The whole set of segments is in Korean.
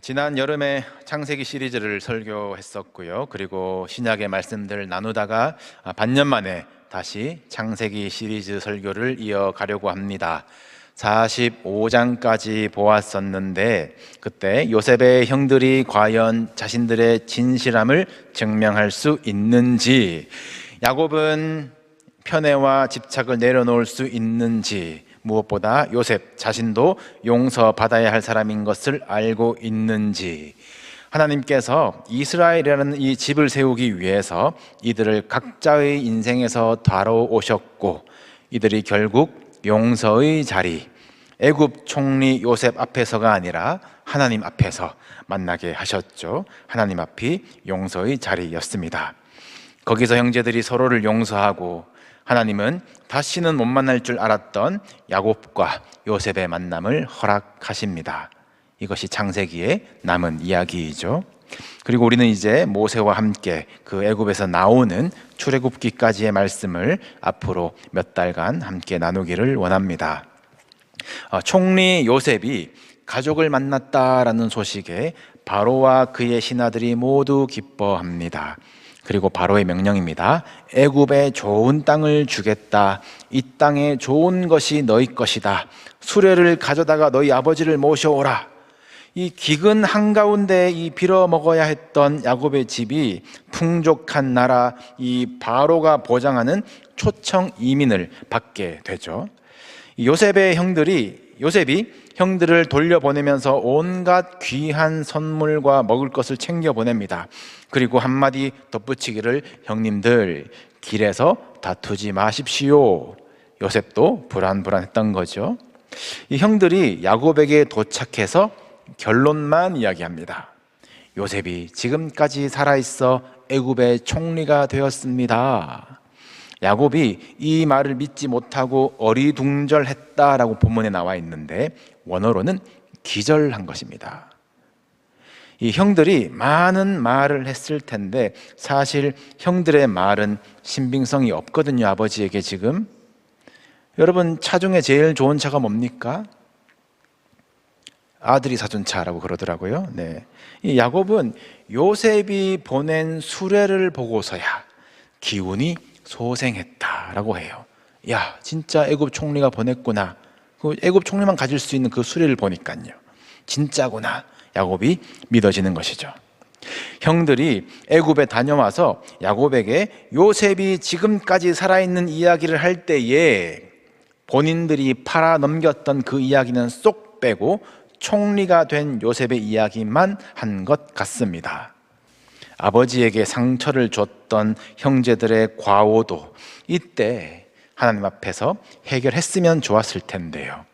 지난 여름에 창세기 시리즈를 설교했었고요. 그리고 신약의 말씀들을 나누다가 반년 만에 다시 창세기 시리즈 설교를 이어가려고 합니다. 45장까지 보았었는데 그때 요셉의 형들이 과연 자신들의 진실함을 증명할 수 있는지, 야곱은 편애와 집착을 내려놓을 수 있는지, 무엇보다 요셉 자신도 용서받아야 할 사람인 것을 알고 있는지, 하나님께서 이스라엘이라는 이 집을 세우기 위해서 이들을 각자의 인생에서 다뤄오셨고, 이들이 결국 용서의 자리, 애굽 총리 요셉 앞에서가 아니라 하나님 앞에서 만나게 하셨죠. 하나님 앞이 용서의 자리였습니다. 거기서 형제들이 서로를 용서하고, 하나님은 다시는 못 만날 줄 알았던 야곱과 요셉의 만남을 허락하십니다. 이것이 창세기의 남은 이야기이죠. 그리고 우리는 이제 모세와 함께 그 애굽에서 나오는 출애굽기까지의 말씀을 앞으로 몇 달간 함께 나누기를 원합니다. 총리 요셉이 가족을 만났다라는 소식에 바로와 그의 신하들이 모두 기뻐합니다. 그리고 바로의 명령입니다. 애굽에 좋은 땅을 주겠다. 이 땅에 좋은 것이 너희 것이다. 수레를 가져다가 너희 아버지를 모셔오라. 이 기근 한가운데 이 빌어 먹어야 했던 야곱의 집이 풍족한 나라, 이 바로가 보장하는 초청 이민을 받게 되죠. 요셉이 형들을 돌려보내면서 온갖 귀한 선물과 먹을 것을 챙겨 보냅니다. 그리고 한마디 덧붙이기를, 형님들 길에서 다투지 마십시오. 요셉도 불안불안했던 거죠. 이 형들이 야곱에게 도착해서 결론만 이야기합니다. 요셉이 지금까지 살아있어 애굽의 총리가 되었습니다. 야곱이 이 말을 믿지 못하고 어리둥절했다라고 본문에 나와 있는데, 원어로는 기절한 것입니다. 이 형들이 많은 말을 했을 텐데 사실 형들의 말은 신빙성이 없거든요. 아버지에게 지금. 여러분, 차 중에 제일 좋은 차가 뭡니까? 아들이 사준 차라고 그러더라고요. 네. 이 야곱은 요셉이 보낸 수레를 보고서야 기운이 소생했다라고 해요. 야, 진짜 애굽 총리가 보냈구나. 그 애굽 총리만 가질 수 있는 그 수레를 보니까요, 진짜구나. 야곱이 믿어지는 것이죠. 형들이 애굽에 다녀와서 야곱에게 요셉이 지금까지 살아있는 이야기를 할 때에 본인들이 팔아 넘겼던 그 이야기는 쏙 빼고 총리가 된 요셉의 이야기만 한 것 같습니다. 아버지에게 상처를 줬던 형제들의 과오도 이때 하나님 앞에서 해결했으면 좋았을 텐데요.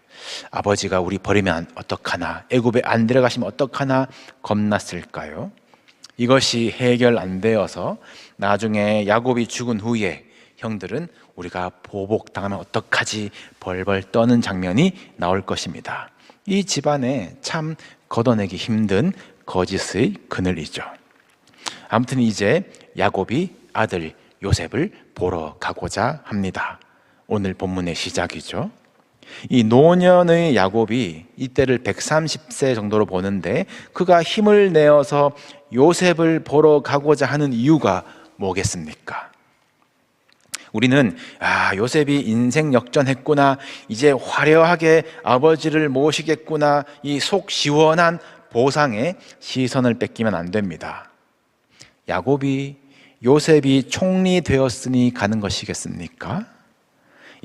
아버지가 우리 버리면 어떡하나, 애굽에 안 데려가시면 어떡하나 겁났을까요? 이것이 해결 안 되어서 나중에 야곱이 죽은 후에 형들은 우리가 보복당하면 어떡하지 벌벌 떠는 장면이 나올 것입니다. 이 집안에 참 걷어내기 힘든 거짓의 그늘이죠. 아무튼 이제 야곱이 아들 요셉을 보러 가고자 합니다. 오늘 본문의 시작이죠. 이 노년의 야곱이 이때를 130세 정도로 보는데, 그가 힘을 내어서 요셉을 보러 가고자 하는 이유가 뭐겠습니까? 우리는 요셉이 인생 역전했구나, 이제 화려하게 아버지를 모시겠구나, 이 속 시원한 보상에 시선을 뺏기면 안 됩니다. 요셉이 총리 되었으니 가는 것이겠습니까?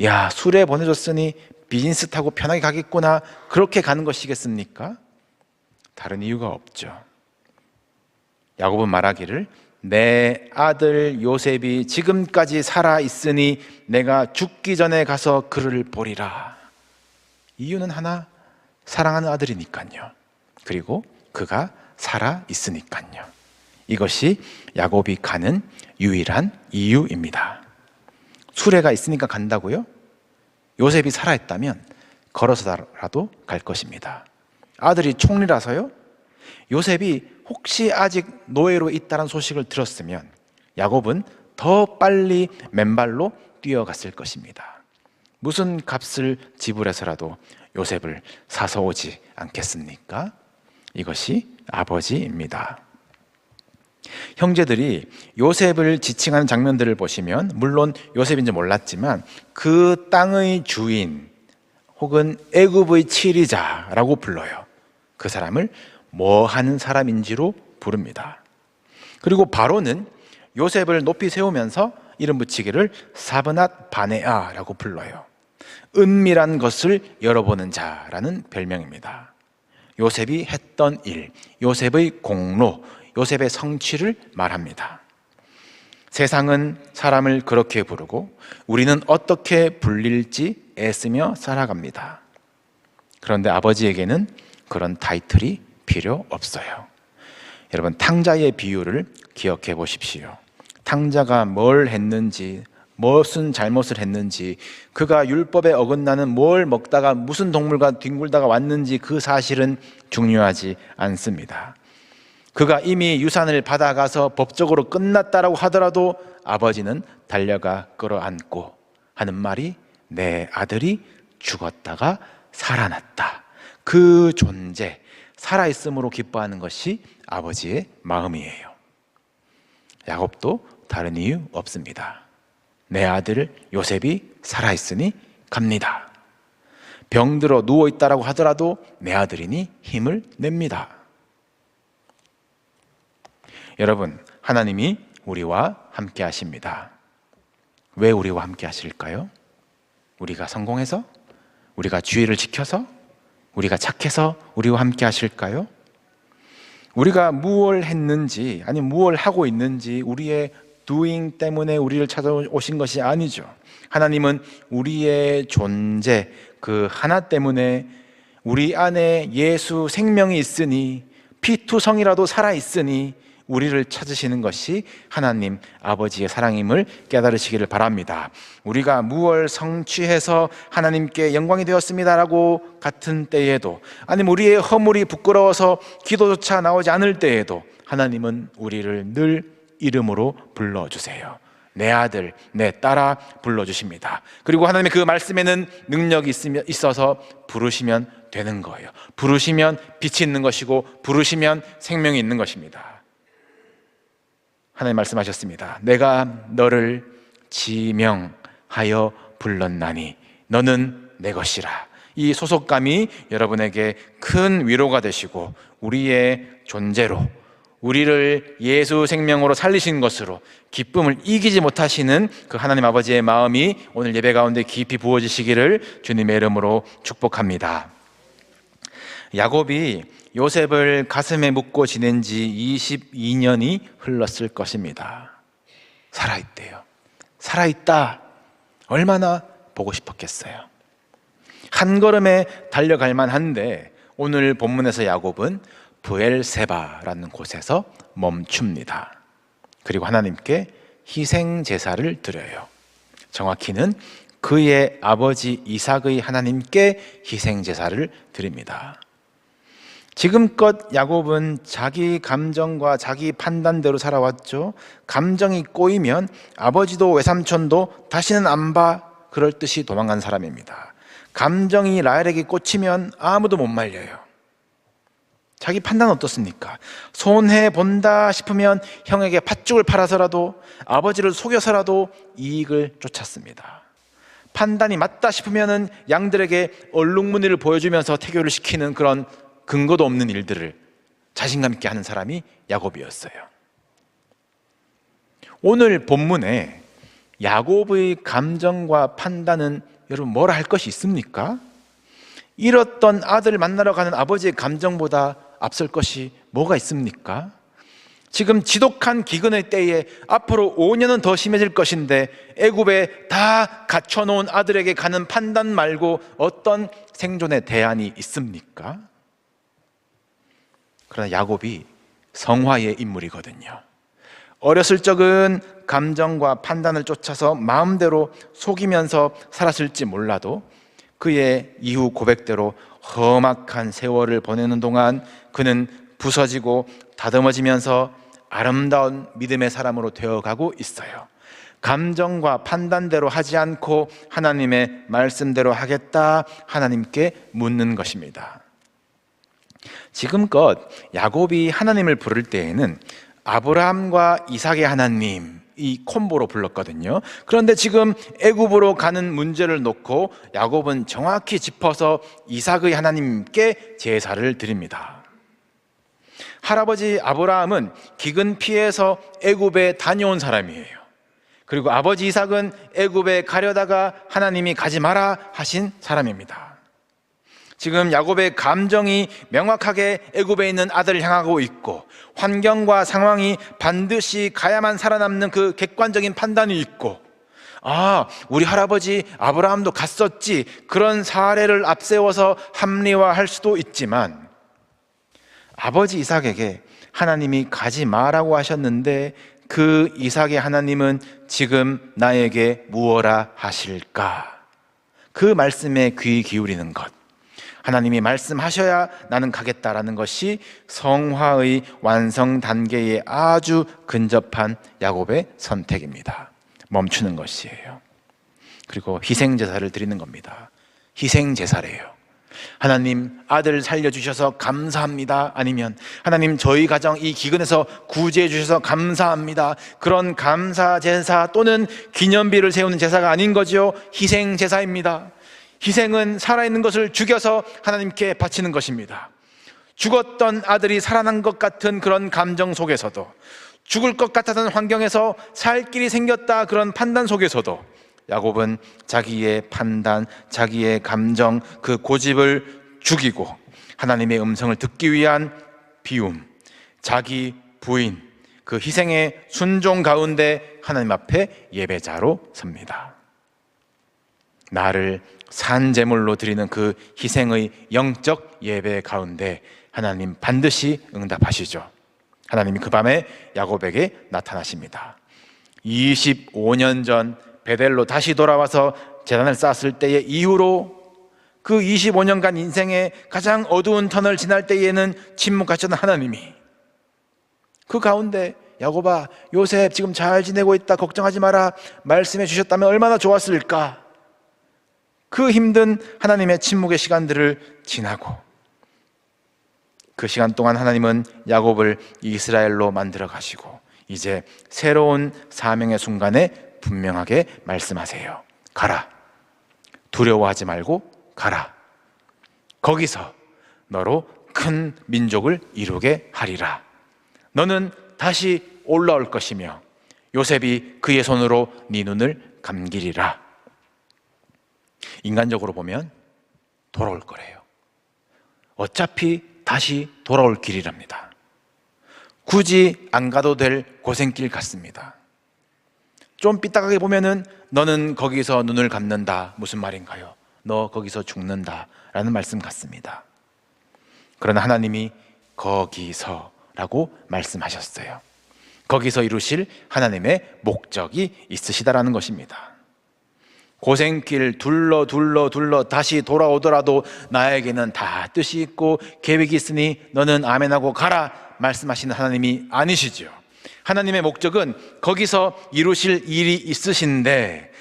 야, 수레 보내줬으니 비즈니스 타고 편하게 가겠구나, 그렇게 가는 것이겠습니까? 다른 이유가 없죠. 야곱은 말하기를, 내 아들 요셉이 지금까지 살아있으니 내가 죽기 전에 가서 그를 보리라. 이유는 하나, 사랑하는 아들이니까요. 그리고 그가 살아있으니까요. 이것이 야곱이 가는 유일한 이유입니다. 수레가 있으니까 간다고요? 요셉이 살아있다면 걸어서라도 갈 것입니다. 아들이 총리라서요? 요셉이 혹시 아직 노예로 있다는 소식을 들었으면 야곱은 더 빨리 맨발로 뛰어갔을 것입니다. 무슨 값을 지불해서라도 요셉을 사서 오지 않겠습니까? 이것이 아버지입니다. 형제들이 요셉을 지칭하는 장면들을 보시면, 물론 요셉인지 몰랐지만 그 땅의 주인 혹은 애굽의 치리자라고 불러요. 그 사람을 뭐 하는 사람인지로 부릅니다. 그리고 바로는 요셉을 높이 세우면서 이름 붙이기를 사브낫 바네아라고 불러요. 은밀한 것을 열어보는 자라는 별명입니다. 요셉이 했던 일, 요셉의 공로, 요셉의 성취를 말합니다. 세상은 사람을 그렇게 부르고 우리는 어떻게 불릴지 애쓰며 살아갑니다. 그런데 아버지에게는 그런 타이틀이 필요 없어요. 여러분, 탕자의 비유를 기억해 보십시오. 탕자가 뭘 했는지, 무슨 잘못을 했는지, 그가 율법에 어긋나는 뭘 먹다가 무슨 동물과 뒹굴다가 왔는지 그 사실은 중요하지 않습니다. 그가 이미 유산을 받아가서 법적으로 끝났다라고 하더라도 아버지는 달려가 끌어안고 하는 말이 내 아들이 죽었다가 살아났다. 그 존재, 살아있음으로 기뻐하는 것이 아버지의 마음이에요. 야곱도 다른 이유 없습니다. 내 아들 요셉이 살아있으니 갑니다. 병들어 누워있다라고 하더라도 내 아들이니 힘을 냅니다. 여러분, 하나님이 우리와 함께 하십니다. 왜 우리와 함께 하실까요? 우리가 성공해서? 우리가 주의를 지켜서? 우리가 착해서 우리와 함께 하실까요? 우리가 무엇을 했는지, 아니 무엇을 하고 있는지 우리의 doing 때문에 우리를 찾아오신 것이 아니죠. 하나님은 우리의 존재, 그 하나 때문에 우리 안에 예수 생명이 있으니, 피투성이라도 살아있으니 우리를 찾으시는 것이 하나님 아버지의 사랑임을 깨달으시기를 바랍니다. 우리가 무엇을 성취해서 하나님께 영광이 되었습니다라고 같은 때에도, 아니면 우리의 허물이 부끄러워서 기도조차 나오지 않을 때에도 하나님은 우리를 늘 이름으로 불러주세요. 내 아들, 내 딸아 불러주십니다. 그리고 하나님의 그 말씀에는 능력이 있어서 부르시면 되는 거예요. 부르시면 빛이 있는 것이고 부르시면 생명이 있는 것입니다. 하나님 말씀하셨습니다. 내가 너를 지명하여 불렀나니 너는 내 것이라. 이 소속감이 여러분에게 큰 위로가 되시고 우리의 존재로, 우리를 예수 생명으로 살리신 것으로 기쁨을 이기지 못하시는 그 하나님 아버지의 마음이 오늘 예배 가운데 깊이 부어지시기를 주님의 이름으로 축복합니다. 야곱이 요셉을 가슴에 묻고 지낸 지 22년이 흘렀을 것입니다. 살아있대요. 살아있다. 얼마나 보고 싶었겠어요. 한 걸음에 달려갈 만한데 오늘 본문에서 야곱은 브엘세바라는 곳에서 멈춥니다. 그리고 하나님께 희생 제사를 드려요. 정확히는 그의 아버지 이삭의 하나님께 희생 제사를 드립니다. 지금껏 야곱은 자기 감정과 자기 판단대로 살아왔죠. 감정이 꼬이면 아버지도 외삼촌도 다시는 안 봐, 그럴 듯이 도망간 사람입니다. 감정이 라헬에게 꽂히면 아무도 못 말려요. 자기 판단은 어떻습니까? 손해본다 싶으면 형에게 팥죽을 팔아서라도, 아버지를 속여서라도 이익을 쫓았습니다. 판단이 맞다 싶으면 양들에게 얼룩무늬를 보여주면서 태교를 시키는 그런 근거도 없는 일들을 자신감 있게 하는 사람이 야곱이었어요. 오늘 본문에 야곱의 감정과 판단은 여러분 뭐라 할 것이 있습니까? 잃었던 아들을 만나러 가는 아버지의 감정보다 앞설 것이 뭐가 있습니까? 지금 지독한 기근의 때에 앞으로 5년은 더 심해질 것인데 애굽에 다 갖춰놓은 아들에게 가는 판단 말고 어떤 생존의 대안이 있습니까? 그러나 야곱이 성화의 인물이거든요. 어렸을 적은 감정과 판단을 쫓아서 마음대로 속이면서 살았을지 몰라도 그의 이후 고백대로 험악한 세월을 보내는 동안 그는 부서지고 다듬어지면서 아름다운 믿음의 사람으로 되어가고 있어요. 감정과 판단대로 하지 않고 하나님의 말씀대로 하겠다, 하나님께 묻는 것입니다. 지금껏 야곱이 하나님을 부를 때에는 아브라함과 이삭의 하나님, 이 콤보로 불렀거든요. 그런데 지금 애굽으로 가는 문제를 놓고 야곱은 정확히 짚어서 이삭의 하나님께 제사를 드립니다. 할아버지 아브라함은 기근 피해서 애굽에 다녀온 사람이에요. 그리고 아버지 이삭은 애굽에 가려다가 하나님이 가지 마라 하신 사람입니다. 지금 야곱의 감정이 명확하게 애굽에 있는 아들을 향하고 있고, 환경과 상황이 반드시 가야만 살아남는 그 객관적인 판단이 있고, 우리 할아버지 아브라함도 갔었지, 그런 사례를 앞세워서 합리화할 수도 있지만, 아버지 이삭에게 하나님이 가지 마라고 하셨는데 그 이삭의 하나님은 지금 나에게 무엇라 하실까? 그 말씀에 귀 기울이는 것, 하나님이 말씀하셔야 나는 가겠다라는 것이 성화의 완성 단계에 아주 근접한 야곱의 선택입니다. 멈추는 것이에요. 그리고 희생제사를 드리는 겁니다. 희생제사래요. 하나님, 아들 살려주셔서 감사합니다. 아니면 하나님, 저희 가정 이 기근에서 구제해 주셔서 감사합니다. 그런 감사제사 또는 기념비를 세우는 제사가 아닌 거죠. 희생제사입니다. 희생은 살아있는 것을 죽여서 하나님께 바치는 것입니다. 죽었던 아들이 살아난 것 같은 그런 감정 속에서도, 죽을 것 같았던 환경에서 살 길이 생겼다 그런 판단 속에서도 야곱은 자기의 판단, 자기의 감정, 그 고집을 죽이고 하나님의 음성을 듣기 위한 비움, 자기 부인, 그 희생의 순종 가운데 하나님 앞에 예배자로 섭니다. 나를 산제물로 드리는 그 희생의 영적 예배 가운데 하나님 반드시 응답하시죠. 하나님이 그 밤에 야곱에게 나타나십니다. 25년 전 베델로 다시 돌아와서 제단을 쌓았을 때의 이후로 그 25년간 인생의 가장 어두운 터널 지날 때에는 침묵하셨던 하나님이 그 가운데 야곱아, 요셉 지금 잘 지내고 있다, 걱정하지 마라 말씀해 주셨다면 얼마나 좋았을까. 그 힘든 하나님의 침묵의 시간들을 지나고 그 시간 동안 하나님은 야곱을 이스라엘로 만들어 가시고 이제 새로운 사명의 순간에 분명하게 말씀하세요. 가라. 두려워하지 말고 가라. 거기서 너로 큰 민족을 이루게 하리라. 너는 다시 올라올 것이며 요셉이 그의 손으로 네 눈을 감기리라. 인간적으로 보면 돌아올 거래요. 어차피 다시 돌아올 길이랍니다. 굳이 안 가도 될 고생길 같습니다. 좀 삐딱하게 보면은 너는 거기서 눈을 감는다. 무슨 말인가요? 너 거기서 죽는다 라는 말씀 같습니다. 그러나 하나님이 거기서라고 말씀하셨어요. 거기서 이루실 하나님의 목적이 있으시다라는 것입니다. 고생길 둘러 다시 돌아오더라도 나에게는 다 뜻이 있고 계획이 있으니 너는 아멘하고 가라 말씀하시는 하나님이 아니시죠. 하나님의 목적은 거기서 이루실 일이 있으신데,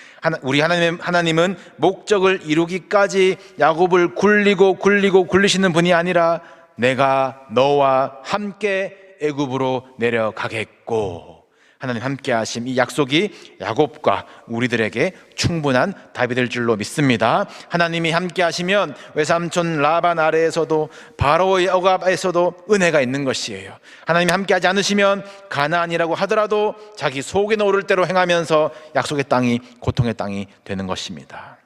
우리 하나님은 목적을 이루기까지 야곱을 굴리시는 분이 아니라 내가 너와 함께 애굽으로 내려가겠고, 하나님 함께 하심 이 약속이 야곱과 우리들에게 충분한 답이 될 줄로 믿습니다. 하나님이 함께 하시면 외삼촌 라반 아래에서도 바로의 억압에서도 은혜가 있는 것이에요. 하나님이 함께 하지 않으시면 가나안이라고 하더라도 자기 속에 오를 대로 행하면서 약속의 땅이 고통의 땅이 되는 것입니다.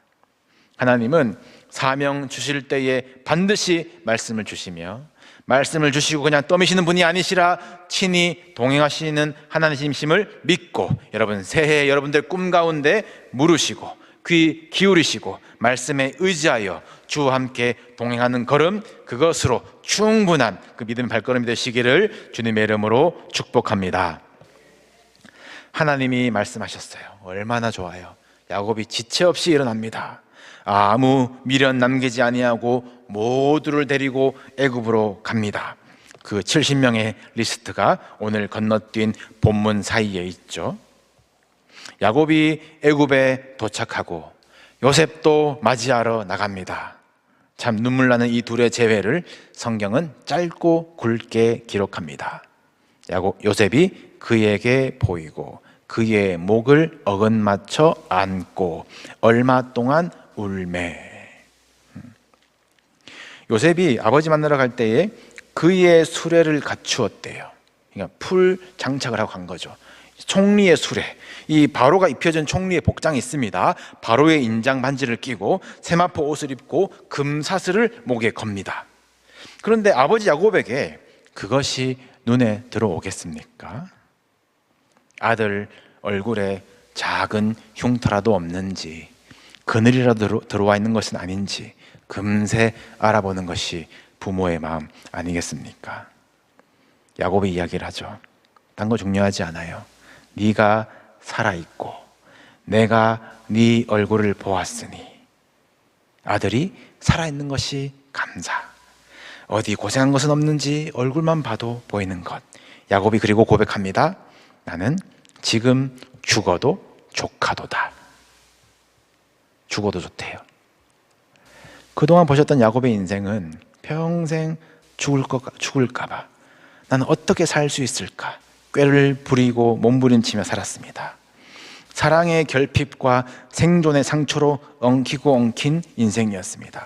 하나님은 사명 주실 때에 반드시 말씀을 주시며, 말씀을 주시고 그냥 떠미시는 분이 아니시라 친히 동행하시는 하나님이심을 믿고, 여러분 새해 여러분들 꿈 가운데 물으시고 귀 기울이시고 말씀에 의지하여 주와 함께 동행하는 걸음, 그것으로 충분한 그 믿음의 발걸음이 되시기를 주님의 이름으로 축복합니다. 하나님이 말씀하셨어요. 얼마나 좋아요. 야곱이 지체 없이 일어납니다. 아무 미련 남기지 아니하고 모두를 데리고 애굽으로 갑니다. 그 70명의 리스트가 오늘 건너뛴 본문 사이에 있죠. 야곱이 애굽에 도착하고 요셉도 맞이하러 나갑니다. 참 눈물 나는 이 둘의 재회를 성경은 짧고 굵게 기록합니다. 요셉이 그에게 보이고 그의 목을 어긋맞춰 안고 얼마 동안 울매. 요셉이 아버지 만나러 갈 때에 그의 수레를 갖추었대요. 그러니까 풀 장착을 하고 간 거죠. 총리의 수레, 이 바로가 입혀준 총리의 복장이 있습니다. 바로의 인장 반지를 끼고 세마포 옷을 입고 금사슬을 목에 겁니다. 그런데 아버지 야곱에게 그것이 눈에 들어오겠습니까? 아들 얼굴에 작은 흉터라도 없는지, 그늘이라도 들어와 있는 것은 아닌지 금세 알아보는 것이 부모의 마음 아니겠습니까? 야곱이 이야기를 하죠. 딴 거 중요하지 않아요. 네가 살아있고 내가 네 얼굴을 보았으니 아들이 살아있는 것이 감사. 어디 고생한 것은 없는지 얼굴만 봐도 보이는 것. 야곱이 그리고 고백합니다. 나는 지금 죽어도 조카도다. 죽어도 좋대요. 그동안 보셨던 야곱의 인생은 평생 죽을까 봐 나는 어떻게 살 수 있을까 꾀를 부리고 몸부림치며 살았습니다. 사랑의 결핍과 생존의 상처로 엉키고 엉킨 인생이었습니다.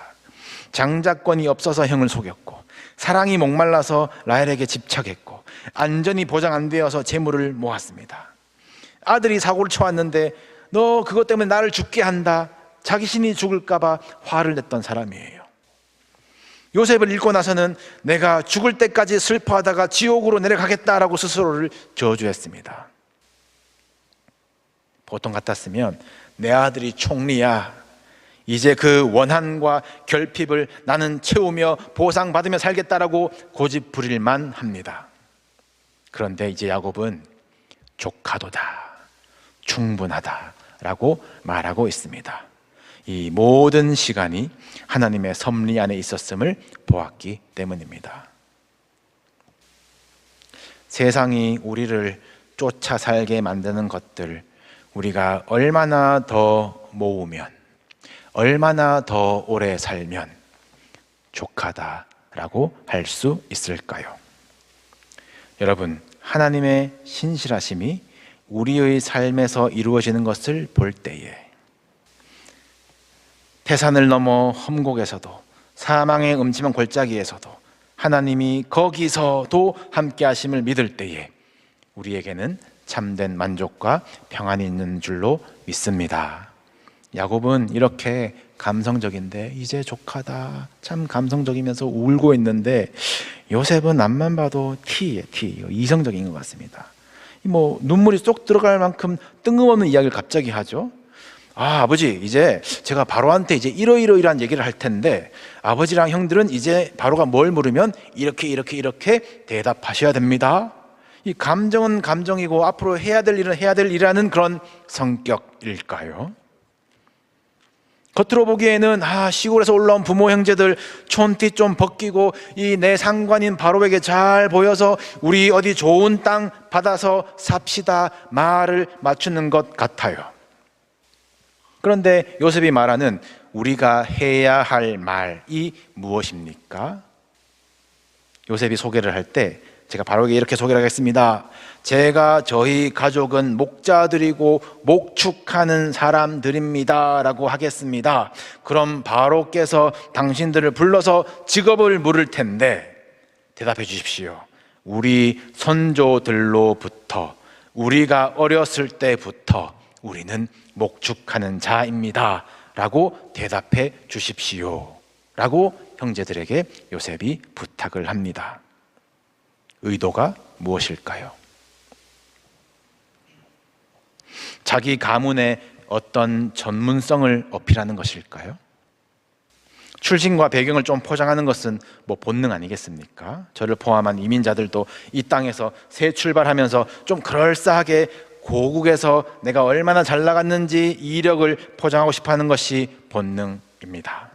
장자권이 없어서 형을 속였고, 사랑이 목말라서 라헬에게 집착했고, 안전이 보장 안 되어서 재물을 모았습니다. 아들이 사고를 쳐왔는데 너 그것 때문에 나를 죽게 한다, 자기 신이 죽을까 봐 화를 냈던 사람이에요. 요셉을 읽고 나서는 내가 죽을 때까지 슬퍼하다가 지옥으로 내려가겠다라고 스스로를 저주했습니다. 보통 같았으면 내 아들이 총리야, 이제 그 원한과 결핍을 나는 채우며 보상받으며 살겠다라고 고집 부릴만 합니다. 그런데 이제 야곱은 조카도다, 충분하다라고 말하고 있습니다. 이 모든 시간이 하나님의 섭리 안에 있었음을 보았기 때문입니다. 세상이 우리를 쫓아 살게 만드는 것들, 우리가 얼마나 더 모으면, 얼마나 더 오래 살면 족하다라고 할 수 있을까요? 여러분, 하나님의 신실하심이 우리의 삶에서 이루어지는 것을 볼 때에 태산을 넘어 험곡에서도, 사망의 음침한 골짜기에서도 하나님이 거기서도 함께 하심을 믿을 때에 우리에게는 참된 만족과 평안이 있는 줄로 믿습니다. 야곱은 이렇게 감성적인데 이제 조카다, 참 감성적이면서 울고 있는데, 요셉은 앞만 봐도 T예요, T. 이성적인 것 같습니다. 눈물이 쏙 들어갈 만큼 뜬금없는 이야기를 갑자기 하죠. 아버지, 이제 제가 바로한테 이제 이러이러이러한 얘기를 할 텐데 아버지랑 형들은 이제 바로가 뭘 물으면 이렇게 대답하셔야 됩니다. 이 감정은 감정이고 앞으로 해야 될 일은 해야 될 일이라는 그런 성격일까요? 겉으로 보기에는 시골에서 올라온 부모 형제들 촌티 좀 벗기고 이 내 상관인 바로에게 잘 보여서 우리 어디 좋은 땅 받아서 삽시다 말을 맞추는 것 같아요. 그런데 요셉이 말하는 우리가 해야 할 말이 무엇입니까? 요셉이 소개를 할 때 제가 바로에게 이렇게 소개를 하겠습니다. 제가 저희 가족은 목자들이고 목축하는 사람들입니다 라고 하겠습니다. 그럼 바로께서 당신들을 불러서 직업을 물을 텐데 대답해 주십시오. 우리 선조들로부터, 우리가 어렸을 때부터 우리는 목축하는 자입니다 라고 대답해 주십시오 라고 형제들에게 요셉이 부탁을 합니다. 의도가 무엇일까요? 자기 가문의 어떤 전문성을 어필하는 것일까요? 출신과 배경을 좀 포장하는 것은 본능 아니겠습니까? 저를 포함한 이민자들도 이 땅에서 새 출발하면서 좀 그럴싸하게 고국에서 내가 얼마나 잘 나갔는지 이력을 포장하고 싶어하는 것이 본능입니다.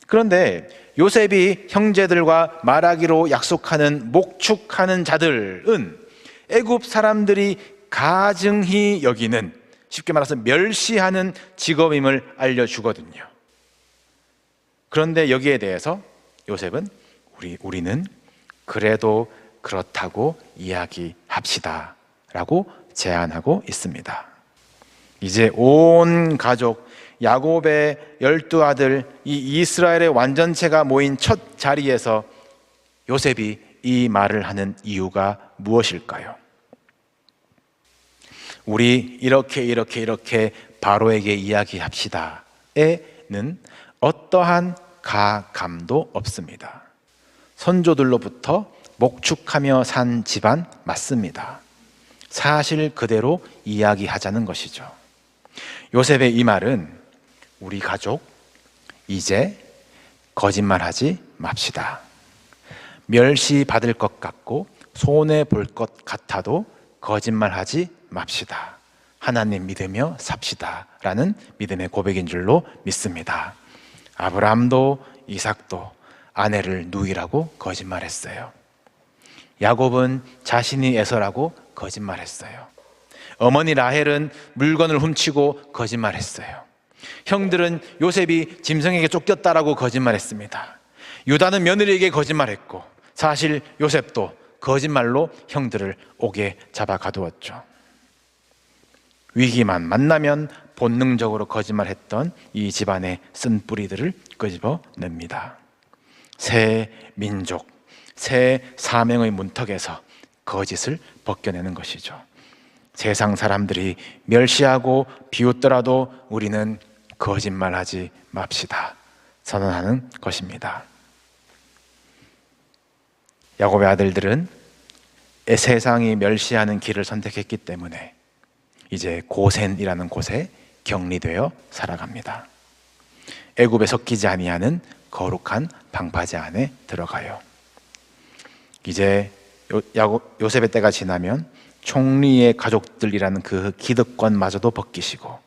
그런데 요셉이 형제들과 말하기로 약속하는 목축하는 자들은 애굽 사람들이 가증히 여기는, 쉽게 말해서 멸시하는 직업임을 알려주거든요. 그런데 여기에 대해서 요셉은 우리는 그래도 그렇다고 이야기합시다 라고 제안하고 있습니다. 이제 온 가족 야곱의 12아들 이 이스라엘의 완전체가 모인 첫 자리에서 요셉이 이 말을 하는 이유가 무엇일까요? 우리 이렇게 바로에게 이야기합시다 에는 어떠한 가감도 없습니다. 선조들로부터 목축하며 산 집안 맞습니다. 사실 그대로 이야기하자는 것이죠. 요셉의 이 말은 우리 가족 이제 거짓말하지 맙시다. 멸시받을 것 같고 손해볼 것 같아도 거짓말하지 맙시다. 하나님 믿으며 삽시다 라는 믿음의 고백인 줄로 믿습니다. 아브라함도 이삭도 아내를 누이라고 거짓말했어요. 야곱은 자신이 에서라고 거짓말했어요. 어머니 라헬은 물건을 훔치고 거짓말했어요. 형들은 요셉이 짐승에게 쫓겼다라고 거짓말했습니다. 유다는 며느리에게 거짓말했고 사실 요셉도 거짓말로 형들을 옥에 잡아 가두었죠. 위기만 만나면 본능적으로 거짓말했던 이 집안의 쓴뿌리들을 끄집어냅니다. 새 민족, 새 사명의 문턱에서 거짓을 벗겨내는 것이죠. 세상 사람들이 멸시하고 비웃더라도 우리는 거짓말하지 맙시다 선언하는 것입니다. 야곱의 아들들은 세상이 멸시하는 길을 선택했기 때문에 이제 고센이라는 곳에 격리되어 살아갑니다. 애굽에 섞이지 아니하는 거룩한 방파제 안에 들어가요. 이제 요셉의 때가 지나면 총리의 가족들이라는 그 기득권마저도 벗기시고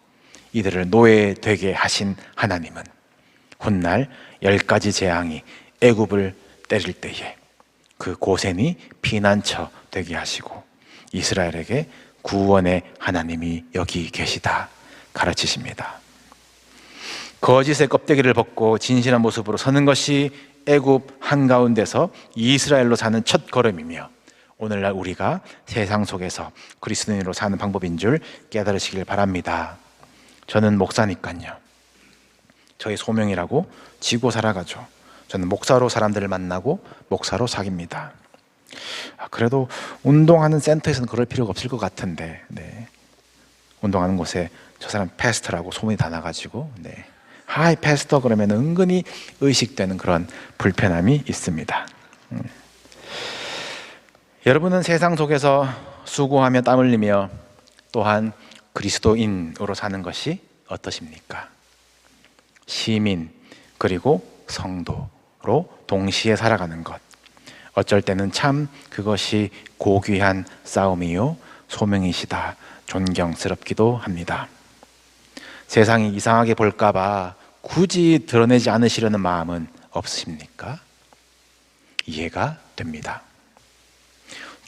이들을 노예되게 하신 하나님은 훗날 10가지 재앙이 애굽을 때릴 때에 그 고센이 피난처 되게 하시고 이스라엘에게 구원의 하나님이 여기 계시다 가르치십니다. 거짓의 껍데기를 벗고 진실한 모습으로 서는 것이 애굽 한가운데서 이스라엘로 사는 첫 걸음이며 오늘날 우리가 세상 속에서 그리스도인으로 사는 방법인 줄 깨달으시길 바랍니다. 저는 목사니까요. 저의 소명이라고 지고 살아가죠. 저는 목사로 사람들을 만나고 목사로 사깁니다. 그래도 운동하는 센터에서는 그럴 필요가 없을 것 같은데 운동하는 곳에 저 사람 패스터라고 소문이 다 나가지고 하이 패스터 그러면 은근히 의식되는 그런 불편함이 있습니다. 여러분은 세상 속에서 수고하며 땀 흘리며 또한 그리스도인으로 사는 것이 어떠십니까? 시민 그리고 성도로 동시에 살아가는 것, 어쩔 때는 참 그것이 고귀한 싸움이요 소명이시다 존경스럽기도 합니다. 세상이 이상하게 볼까봐 굳이 드러내지 않으시려는 마음은 없으십니까? 이해가 됩니다.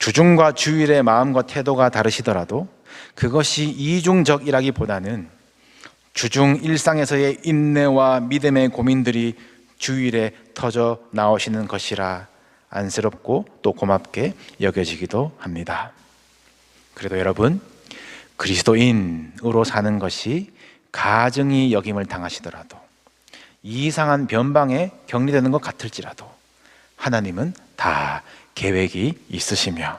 주중과 주일의 마음과 태도가 다르시더라도 그것이 이중적이라기보다는 주중 일상에서의 인내와 믿음의 고민들이 주일에 터져 나오시는 것이라 안쓰럽고 또 고맙게 여겨지기도 합니다. 그래도 여러분, 그리스도인으로 사는 것이 가증히 여김을 당하시더라도 이상한 변방에 격리되는 것 같을지라도 하나님은 다 계획이 있으시며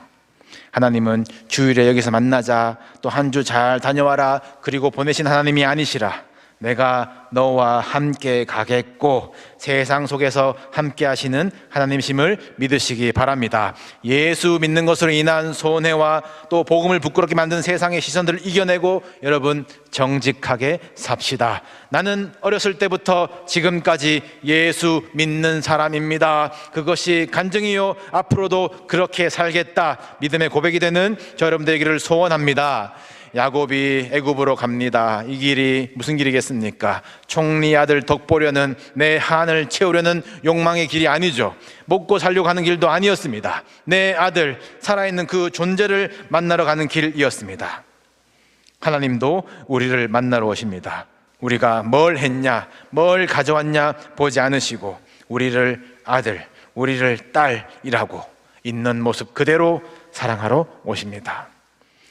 하나님은 주일에 여기서 만나자 또 한 주 잘 다녀와라 그리고 보내신 하나님이 아니시라 내가 너와 함께 가겠고 세상 속에서 함께 하시는 하나님심을 믿으시기 바랍니다. 예수 믿는 것으로 인한 손해와 또 복음을 부끄럽게 만든 세상의 시선들을 이겨내고 여러분 정직하게 삽시다. 나는 어렸을 때부터 지금까지 예수 믿는 사람입니다. 그것이 간증이요 앞으로도 그렇게 살겠다 믿음의 고백이 되는 저 여러분들 되기를 소원합니다. 야곱이 애굽으로 갑니다. 이 길이 무슨 길이겠습니까? 총리 아들 덕 보려는 내 한을 채우려는 욕망의 길이 아니죠. 먹고 살려고 하는 길도 아니었습니다. 내 아들 살아있는 그 존재를 만나러 가는 길이었습니다. 하나님도 우리를 만나러 오십니다. 우리가 뭘 했냐, 뭘 가져왔냐 보지 않으시고 우리를 아들, 우리를 딸이라고 있는 모습 그대로 사랑하러 오십니다.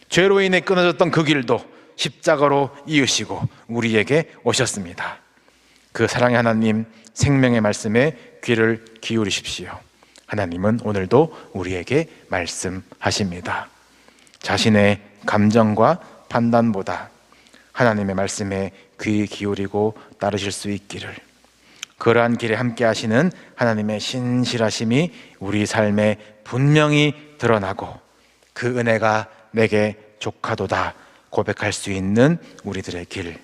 죄로 인해 끊어졌던 그 길도 십자가로 이으시고 우리에게 오셨습니다. 그 사랑의 하나님, 생명의 말씀에 귀를 기울이십시오. 하나님은 오늘도 우리에게 말씀하십니다. 자신의 감정과 판단보다 하나님의 말씀에 귀 기울이고 따르실 수 있기를, 그러한 길에 함께 하시는 하나님의 신실하심이 우리 삶에 분명히 드러나고 그 은혜가 내게 족하도다 고백할 수 있는 우리들의 길,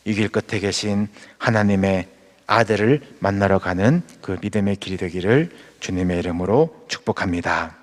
이 길 끝에 계신 하나님의 아들을 만나러 가는 그 믿음의 길이 되기를 주님의 이름으로 축복합니다.